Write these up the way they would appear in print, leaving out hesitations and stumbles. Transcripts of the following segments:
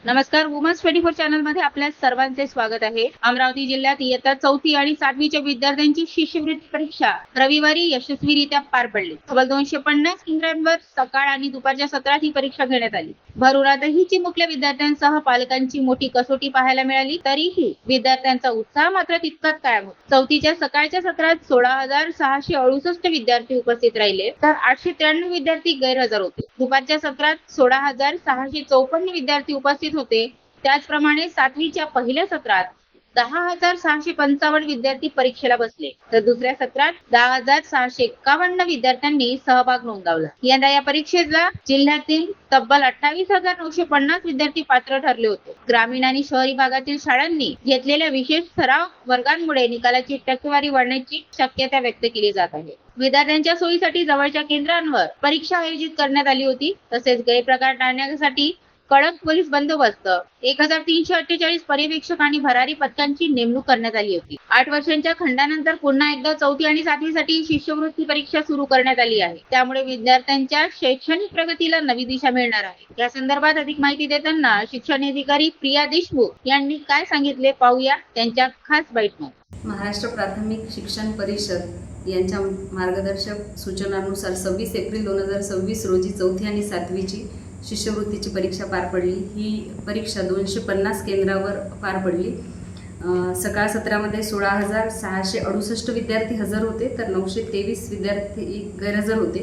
नमस्कार, women's 24 channel मध्ये आपल्या सर्वांचे स्वागत आहे. अमरावती जिल्ह्यात इयत्ता 4थी आणि 7वीच्या विद्यार्थ्यांची शिष्यवृत्ती परीक्षा रविवारी यशस्वीरित्या पार पडली. तब्बल 250 केंद्रांवर सकाळ आणि दुपारच्या सत्रात ही परीक्षा घेण्यात आली. भरुरातही चिमुकल्या विद्यार्थ्यांसह पालकांची मोठी कसोटी पाहायला मिळाली. तरीही विद्यार्थ्यांचा उत्साह मात्र तितकाच कायम होता. 4थीच्या सकाळच्या सत्रात 16,668 विद्यार्थी उपस्थित राहिले, तर 893 विद्यार्थी गैरहजर होते. दुपारच्या सत्रात 16,654 विद्यार्थी उपस्थित होते. त्याचप्रमाणे 7वीच्या पहिल्या सत्रात 10,655 विद्यार्थी परीक्षेला बसले, तर दुसऱ्या सत्रात 10,651 विद्यार्थ्यांनी सहभाग नोंदवला. यंदा या परीक्षेला जिल्ह्यातील तब्बल 28,950 विद्यार्थी पात्र ठरले होते. ग्रामीण आणि शहरी भागातील शाळांनी घेतलेल्या विशेष सराव वर्गांमुळे निकालाची टक्केवारी वाढण्याची शक्यता व्यक्त केली जात आहे. विद्यार्थ्यांच्या सोयीसाठी जवळच्या केंद्रांवर परीक्षा आयोजित करण्यात आली होती. तसेच गैरप्रकार टाळण्यासाठी कडक पोलीस बंदोबस्त, 1,348 पर्यवेक्षक आणि भरारी पथकांची नेमणूक करण्यात आली होती. 8 वर्षांच्या खंडानंतर पुन्हा एकदा 4थी आणि 7वीसाठी शिष्यवृत्ती परीक्षा सुरू करण्यात आली आहे. त्यामुळे विद्यार्थ्यांच्या शैक्षणिक प्रगतीला नवी दिशा मिळणार आहे. या संदर्भात अधिक माहिती देताना शिक्षण अधिकारी प्रिया देशमुख यांनी काय सांगितले, पाहूया त्यांच्या खास बाईटमध्ये. महाराष्ट्र प्राथमिक शिक्षण परिषद यांच्या मार्गदर्शक सूचनानुसार 26 एप्रिल 2026 रोजी 4थी आणि 7वीची शिष्यवृत्तीची परीक्षा पार पडली. ही परीक्षा 250 केंद्रावर पार पडली. सकाळ सत्रामध्ये 16,668 विद्यार्थी हजर होते, तर 923 विद्यार्थी गैरहजर होते.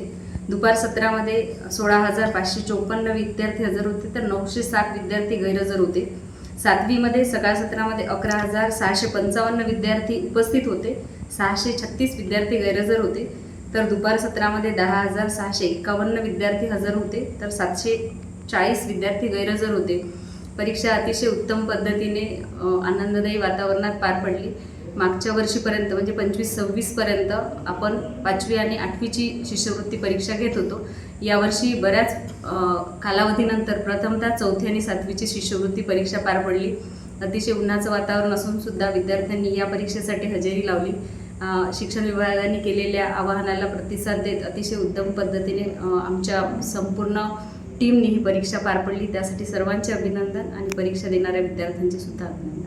दुपार सत्रामध्ये 16,554 विद्यार्थी हजर होते, तर 907 विद्यार्थी गैरहजर होते. 7वीमध्ये सकाळ सत्रामध्ये 11,655 विद्यार्थी उपस्थित होते, 636 विद्यार्थी गैरहजर होते. तर दुपार सत्रामध्ये 10,651 विद्यार्थी हजर होते, तर 740 विद्यार्थी गैरहजर होते. परीक्षा अतिशय उत्तम पद्धतीने आनंददायी वातावरणात पार पडली. मागच्या वर्षीपर्यंत म्हणजे 25-26 पर्यंत आपण 5वी आणि 8वीची शिष्यवृत्ती परीक्षा घेत होतो. यावर्षी बऱ्याच कालावधीनंतर प्रथमतः 4थी आणि 7वीची शिष्यवृत्ती परीक्षा पार पडली. अतिशय उन्हाचं वातावरण असून सुद्धा विद्यार्थ्यांनी या परीक्षेसाठी हजेरी लावली. शिक्षण विभागाने केलेल्या आवाहनाला प्रतिसाद देत अतिशय उत्तम पद्धतीने आमच्या संपूर्ण टीमने ही परीक्षा पार पडली. त्यासाठी सर्वांचे अभिनंदन आणि परीक्षा देणाऱ्या विद्यार्थ्यांचे सुद्धा अभिनंदन.